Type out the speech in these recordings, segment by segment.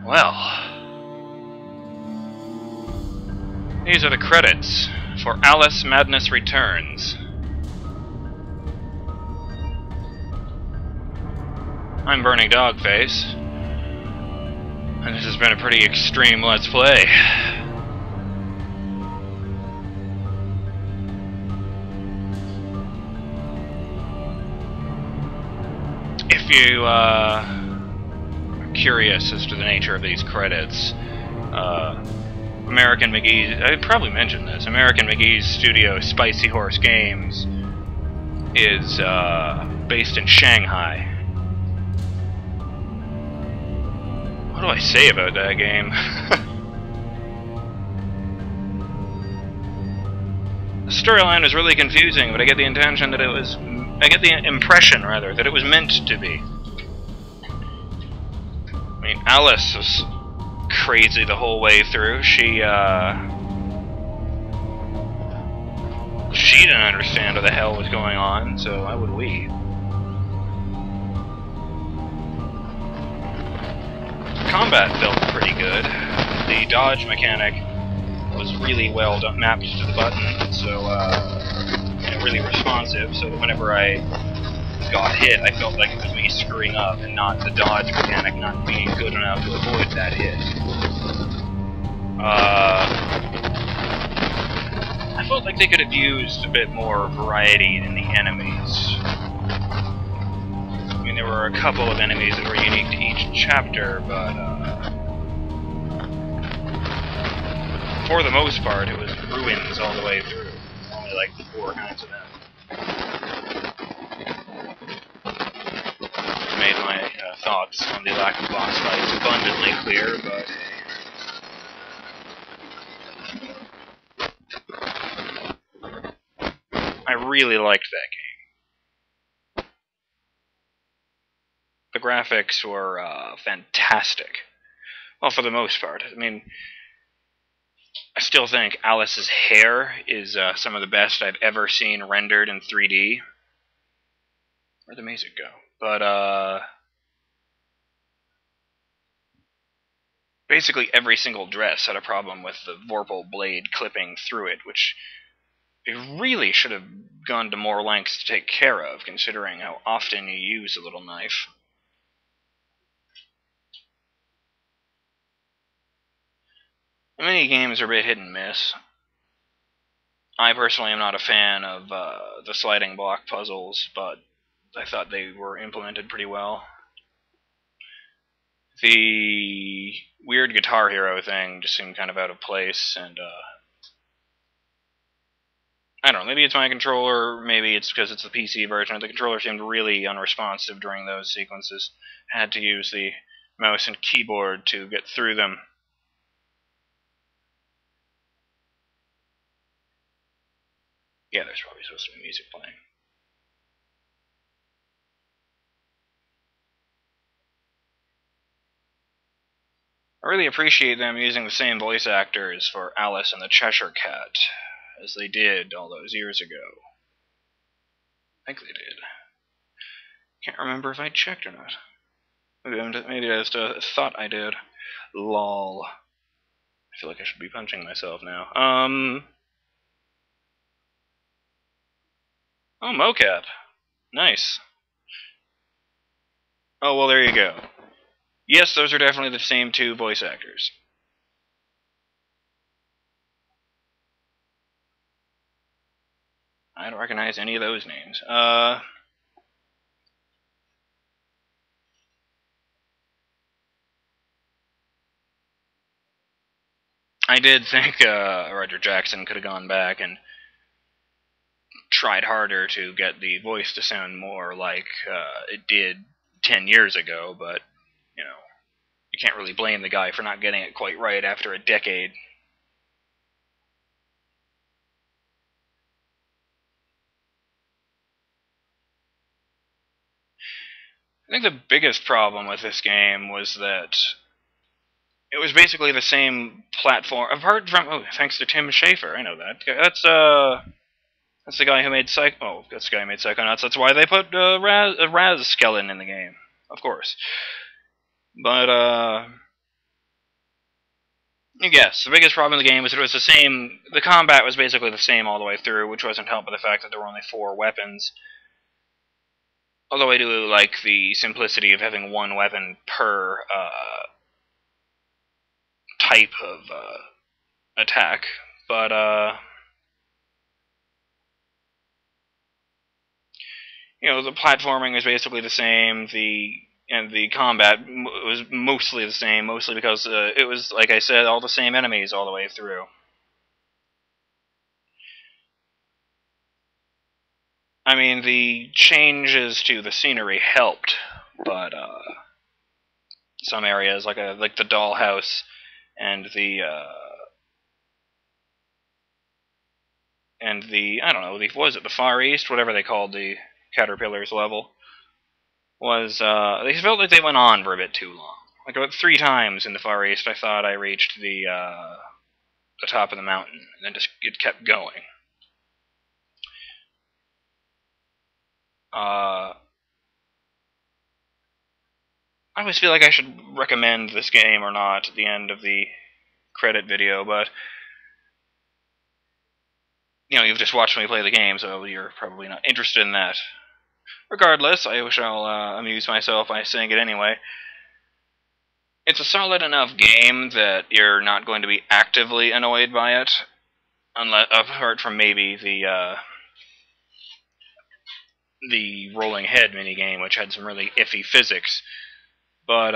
Well, these are the credits for Alice Madness Returns. I'm BurningDogFace, and this has been a pretty extreme Let's Play. If you are curious as to the nature of these credits, American McGee's, I probably mentioned this, American McGee's studio, Spicy Horse Games, is based in Shanghai. What do I say about that game? The storyline was really confusing, but I get the impression that it was meant to be. I mean, Alice was crazy the whole way through. She didn't understand what the hell was going on, so why would we? Combat felt pretty good. The dodge mechanic was really well mapped to the button, so really responsive, so that whenever I got hit, I felt like it was me screwing up and not the dodge mechanic not being good enough to avoid that hit. I felt like they could have used a bit more variety in the enemies. I mean, there were a couple of enemies that were unique to each chapter, but for the most part, it was ruins all the way through. Only like 4 kinds of them. Made my thoughts on the lack of boss fights abundantly clear, but I really liked that game. The graphics were fantastic. Well, for the most part. I mean, I still think Alice's hair is some of the best I've ever seen rendered in 3D. Where'd the music go? But, basically every single dress had a problem with the Vorpal blade clipping through it, which they really should have gone to more lengths to take care of, considering how often you use a little knife. Many games are a bit hit and miss. I personally am not a fan of the sliding block puzzles, but I thought they were implemented pretty well. The weird Guitar Hero thing just seemed kind of out of place, and I don't know, maybe it's my controller, maybe it's because it's the PC version. The controller seemed really unresponsive during those sequences. Had to use the mouse and keyboard to get through them. Yeah, there's probably supposed to be music playing. I really appreciate them using the same voice actors for Alice and the Cheshire Cat, as they did all those years ago. I think they did. Can't remember if I checked or not. Maybe I just thought I did. Lol. I feel like I should be punching myself now. Oh, mocap. Nice. Oh, well, there you go. Yes, those are definitely the same 2 voice actors. I don't recognize any of those names. I did think Roger Jackson could have gone back and tried harder to get the voice to sound more like it did 10 years ago, but, you know, you can't really blame the guy for not getting it quite right after a decade. I think the biggest problem with this game was that it was basically the same platform. Apart from, oh, thanks to Tim Schafer, I know that. That's the guy who made that's the guy who made Psychonauts. That's why they put Raz skeleton in the game, of course. But Yes, the biggest problem in the game was it was the same. The combat was basically the same all the way through, which wasn't helped by the fact that there were only 4 weapons. Although I do like the simplicity of having 1 weapon per type of attack, but the platforming is basically the same. The combat was mostly the same, mostly because it was, like I said, all the same enemies all the way through. I mean, the changes to the scenery helped, but some areas like the dollhouse and the I don't know, was it the Far East, whatever they called the Caterpillars level, was they felt like they went on for a bit too long. Like about 3 times in the Far East, I thought I reached the top of the mountain, and then just it kept going. I always feel like I should recommend this game or not at the end of the credit video, but you've just watched me play the game, so you're probably not interested in that. Regardless, I shall amuse myself by saying it anyway. It's a solid enough game that you're not going to be actively annoyed by it, apart from maybe the rolling head minigame, which had some really iffy physics. But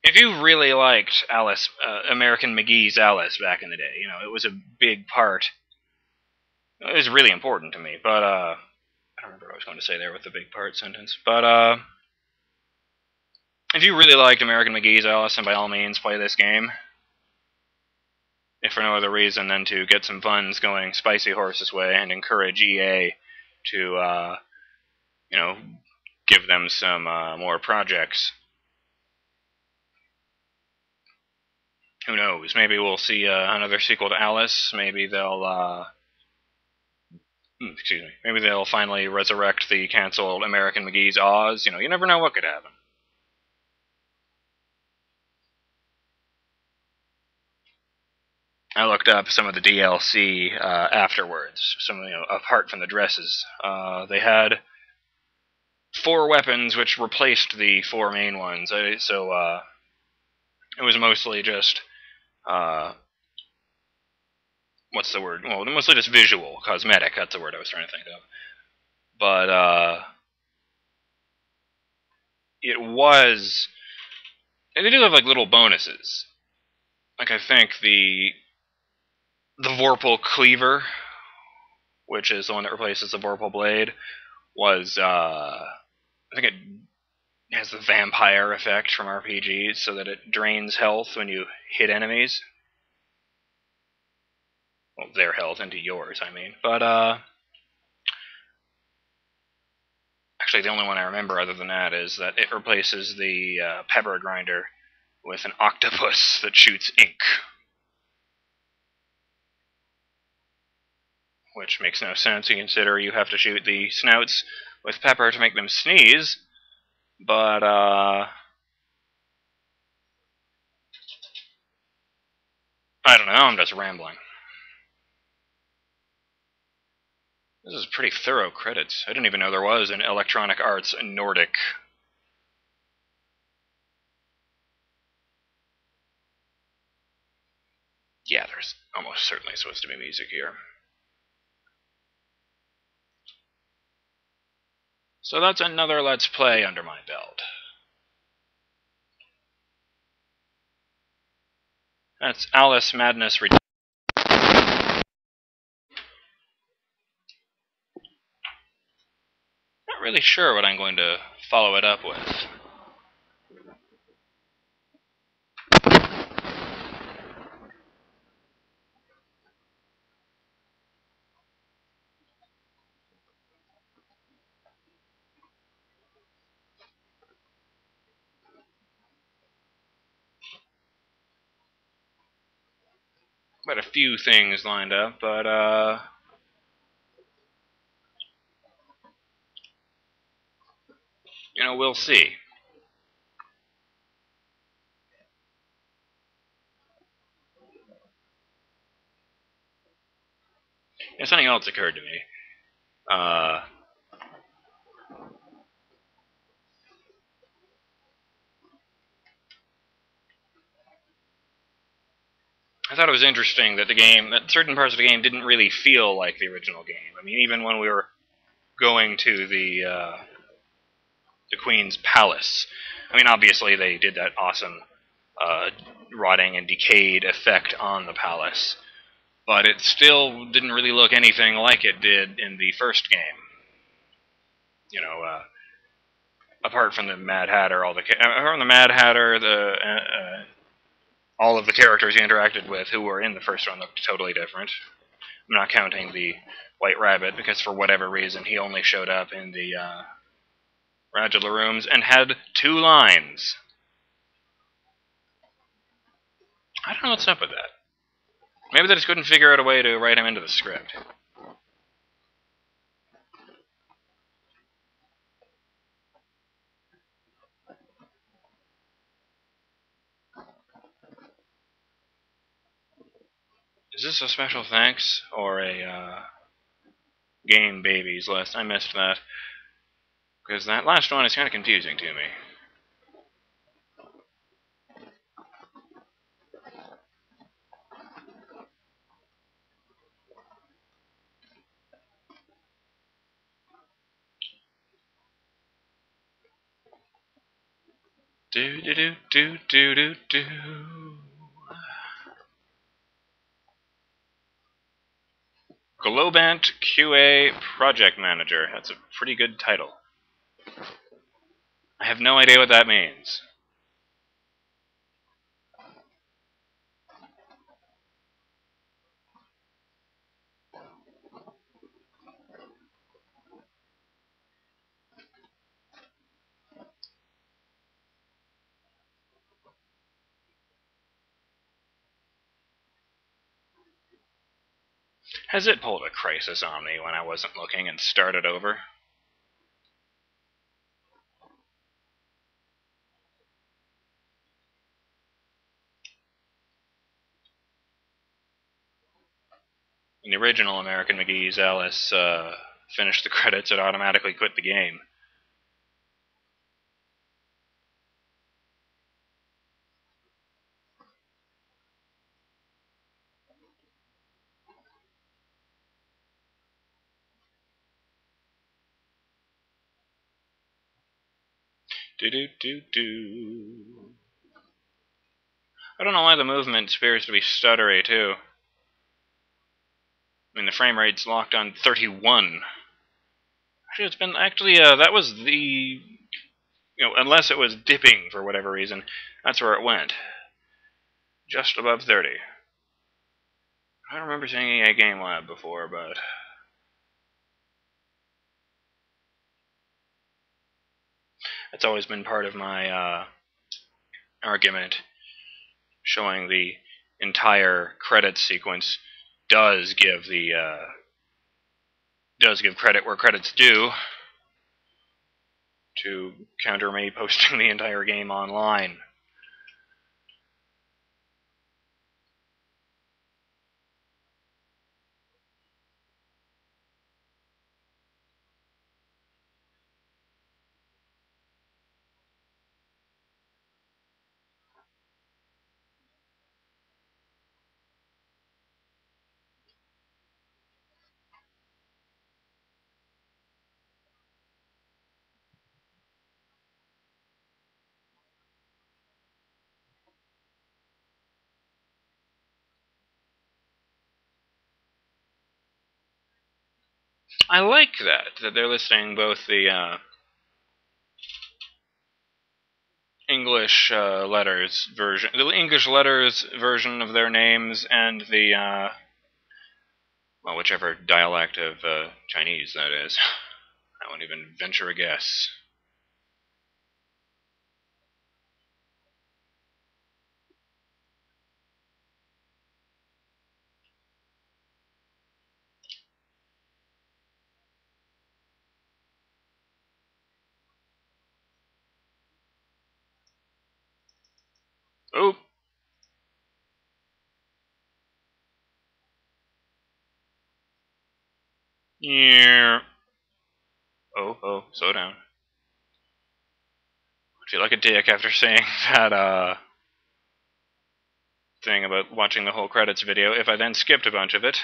if you really liked Alice, American McGee's Alice back in the day, it was a big part. It was really important to me, but I don't remember what I was going to say there with the big part sentence. But if you really liked American McGee's Alice, then by all means play this game. If for no other reason than to get some funds going Spicy Horse's way and encourage EA to, give them some more projects. Who knows? Maybe we'll see another sequel to Alice. Maybe they'll, maybe they'll finally resurrect the canceled American McGee's Oz. You never know what could happen. I looked up some of the DLC afterwards, apart from the dresses. They had 4 weapons which replaced the 4 main ones, so it was mostly just what's the word? Well, mostly just visual, cosmetic. That's the word I was trying to think of. But it was. They do have like little bonuses. Like I think the Vorpal Cleaver, which is the one that replaces the Vorpal Blade, was I think it has the vampire effect from RPGs, so that it drains health when you hit enemies. Well, their health into yours, I mean. But actually, the only one I remember other than that is that it replaces the pepper grinder with an octopus that shoots ink. Which makes no sense. You consider you have to shoot the snouts with pepper to make them sneeze. But, I don't know, I'm just rambling. This is pretty thorough credits. I didn't even know there was an Electronic Arts Nordic. Yeah, there's almost certainly supposed to be music here. So that's another Let's Play under my belt. That's Alice Madness Returns. Not really sure what I'm going to follow it up with. Got a few things lined up, but we'll see. else occurred to me. I thought it was interesting that that certain parts of the game didn't really feel like the original game. I mean, even when we were going to the Queen's Palace, I mean, obviously they did that awesome rotting and decayed effect on the palace, but it still didn't really look anything like it did in the first game. You know, apart from the Mad Hatter, all of the characters you interacted with who were in the first one looked totally different. I'm not counting the White Rabbit, because for whatever reason he only showed up in the Radula rooms and had 2 lines. I don't know what's up with that. Maybe they just couldn't figure out a way to write him into the script. Is this a special thanks or a game babies list? I missed that, because that last one is kind of confusing to me. Do do do do do do do. Globant QA Project Manager. That's a pretty good title. I have no idea what that means. Has it pulled a crisis on me when I wasn't looking and started over? In the original American McGee's, Alice finished the credits, it automatically quit the game. Do do do do. I don't know why the movement appears to be stuttery too. I mean, the frame rate's locked on 31. Actually, it's been that was the unless it was dipping for whatever reason, that's where it went. Just above 30. I don't remember seeing EA Game Lab before, but that's always been part of my argument. Showing the entire credits sequence does give credit where credit's due, to counter me posting the entire game online. I like that they're listing both the English letters version of their names, and the whichever dialect of Chinese that is. I won't even venture a guess. Oh. Yeah. Oh, slow down. I feel like a dick after saying that, thing about watching the whole credits video if I then skipped a bunch of it.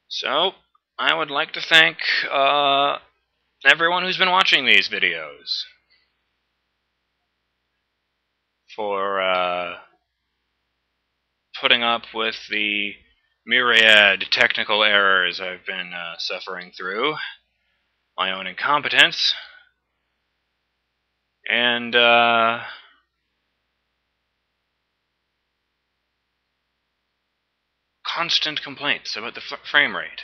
So, I would like to thank, everyone who's been watching these videos for, putting up with the myriad technical errors I've been, suffering through, my own incompetence, and, constant complaints about the frame rate.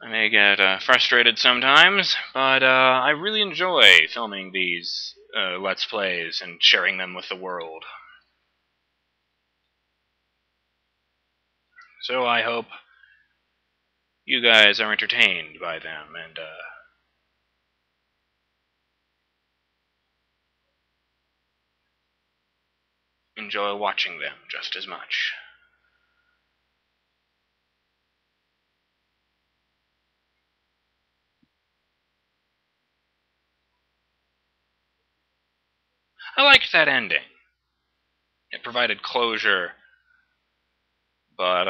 I may get frustrated sometimes, but I really enjoy filming these Let's Plays and sharing them with the world. So I hope you guys are entertained by them and enjoy watching them just as much. I liked that ending. It provided closure, but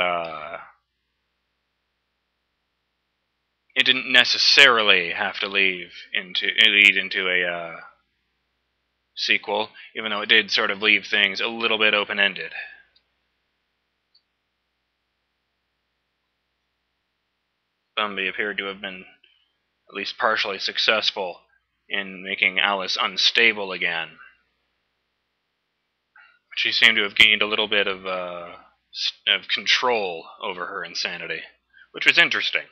it didn't necessarily have to lead into a sequel, even though it did sort of leave things a little bit open-ended. Bumby appeared to have been at least partially successful in making Alice unstable again. She seemed to have gained a little bit of control over her insanity, which was interesting.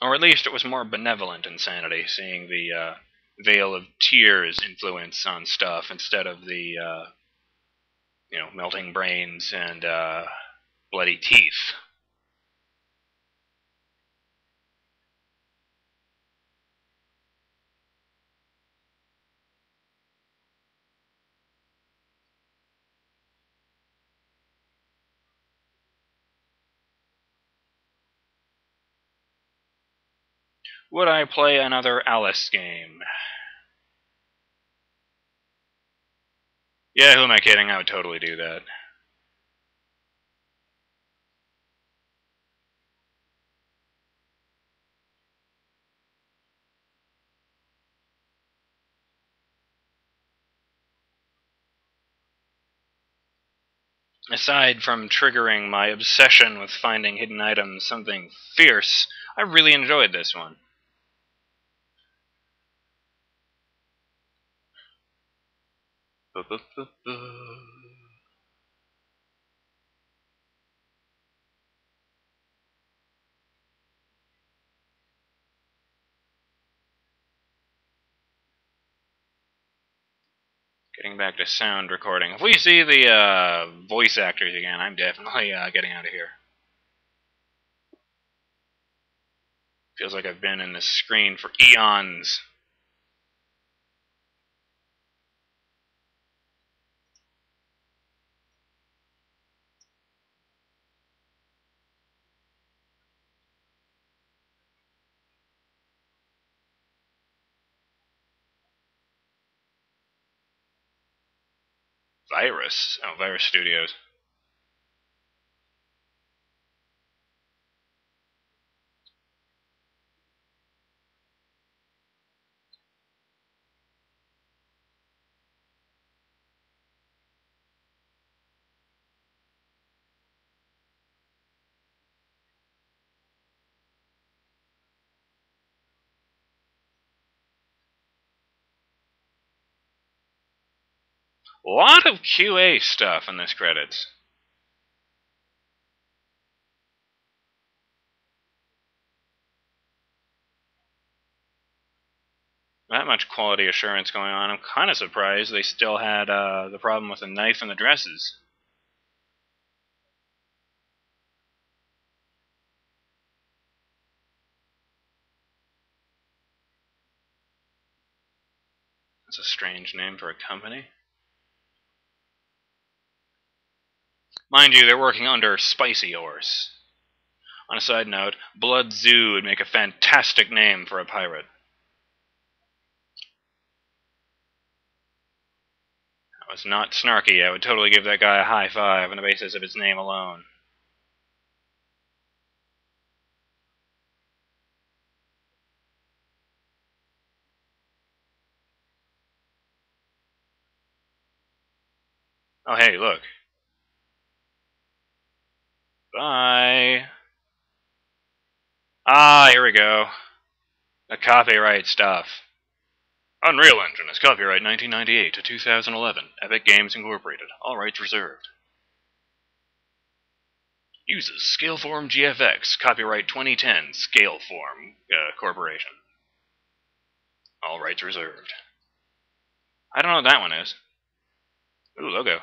Or at least it was more benevolent insanity, seeing the Veil of Tears influence on stuff instead of the, melting brains and bloody teeth. Would I play another Alice game? Yeah, who am I kidding? I would totally do that. Aside from triggering my obsession with finding hidden items something fierce, I really enjoyed this one. Getting back to sound recording. If we see the voice actors again, I'm definitely getting out of here. Feels like I've been in this screen for eons. Virus? Oh, Virus Studios. A lot of QA stuff in this credits. much quality assurance going on. I'm kind of surprised they still had the problem with the knife and the dresses. That's a strange name for a company. Mind you, they're working under Spicy Horse. On a side note, Blood Zoo would make a fantastic name for a pirate. That was not snarky. I would totally give that guy a high five on the basis of his name alone. Oh, hey, look. Bye. Ah, here we go. The copyright stuff. Unreal Engine is copyright 1998 to 2011. Epic Games Incorporated. All rights reserved. Uses Scaleform GFX. Copyright 2010. Scaleform Corporation. All rights reserved. I don't know what that one is. Ooh, logo.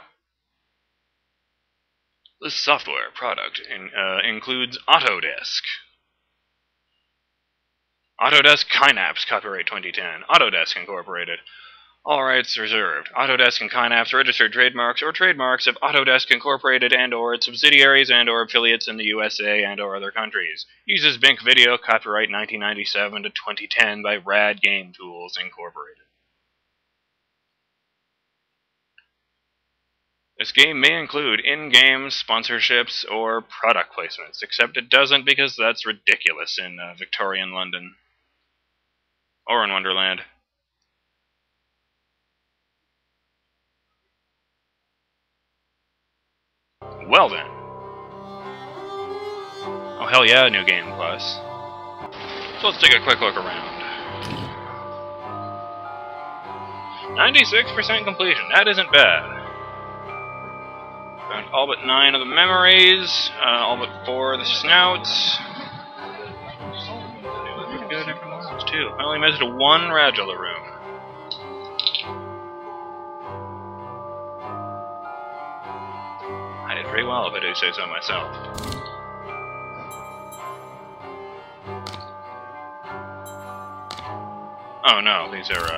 This software product includes Autodesk. Autodesk Kynapse, copyright 2010. Autodesk Incorporated. All rights reserved. Autodesk and Kynapse registered trademarks or trademarks of Autodesk Incorporated and/or its subsidiaries and/or affiliates in the USA and/or other countries. Uses Bink Video, copyright 1997 to 2010 by Rad Game Tools Incorporated. This game may include in-game sponsorships or product placements, except it doesn't because that's ridiculous in Victorian London. Or in Wonderland. Well then. Oh hell yeah, New Game Plus. So let's take a quick look around. 96% completion, that isn't bad. Found all but 9 of the memories, all but 4 of the snouts. Good everyone else too. I only missed 1 Radula room. I did pretty well if I do say so myself. Oh no, these are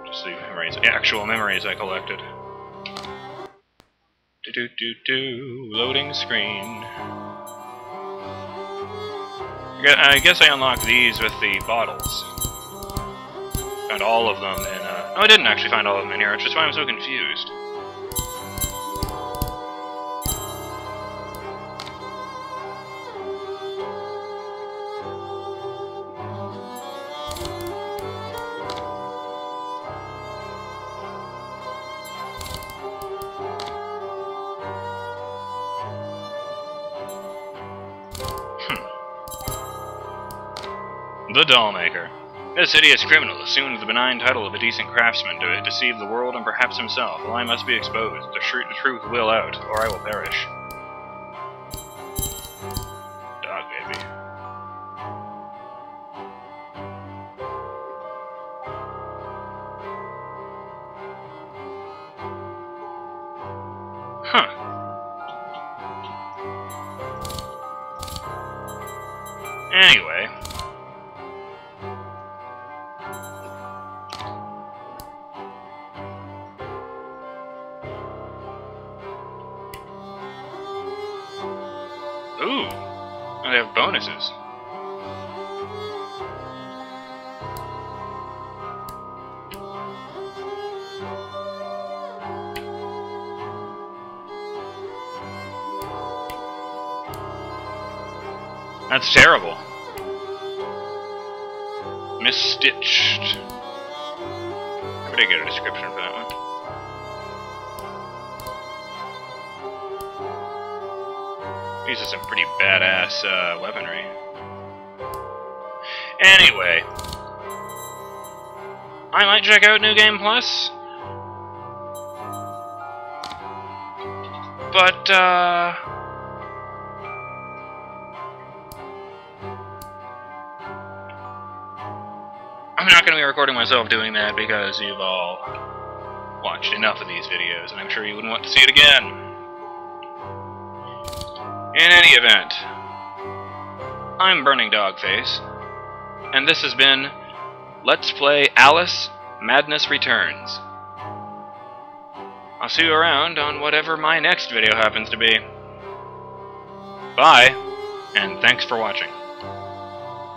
just the memories, the actual memories I collected. Loading screen. I guess I unlocked these with the bottles. Found all of them in, no, I didn't actually find all of them in here, which is why I'm so confused. The Dollmaker. This hideous criminal assumed the benign title of a decent craftsman to deceive the world and perhaps himself. Well, I must be exposed. The truth will out, or I will perish. Dog baby. Huh. Anyway. Ooh, they have bonuses. That's terrible. Misstitched. I better get a description for that one. These are some pretty badass weaponry. Anyway, I might check out New Game Plus, but I'm not going to be recording myself doing that because you've all watched enough of these videos, and I'm sure you wouldn't want to see it again. In any event, I'm BurningDogFace, and this has been Let's Play Alice Madness Returns. I'll see you around on whatever my next video happens to be. Bye, and thanks for watching.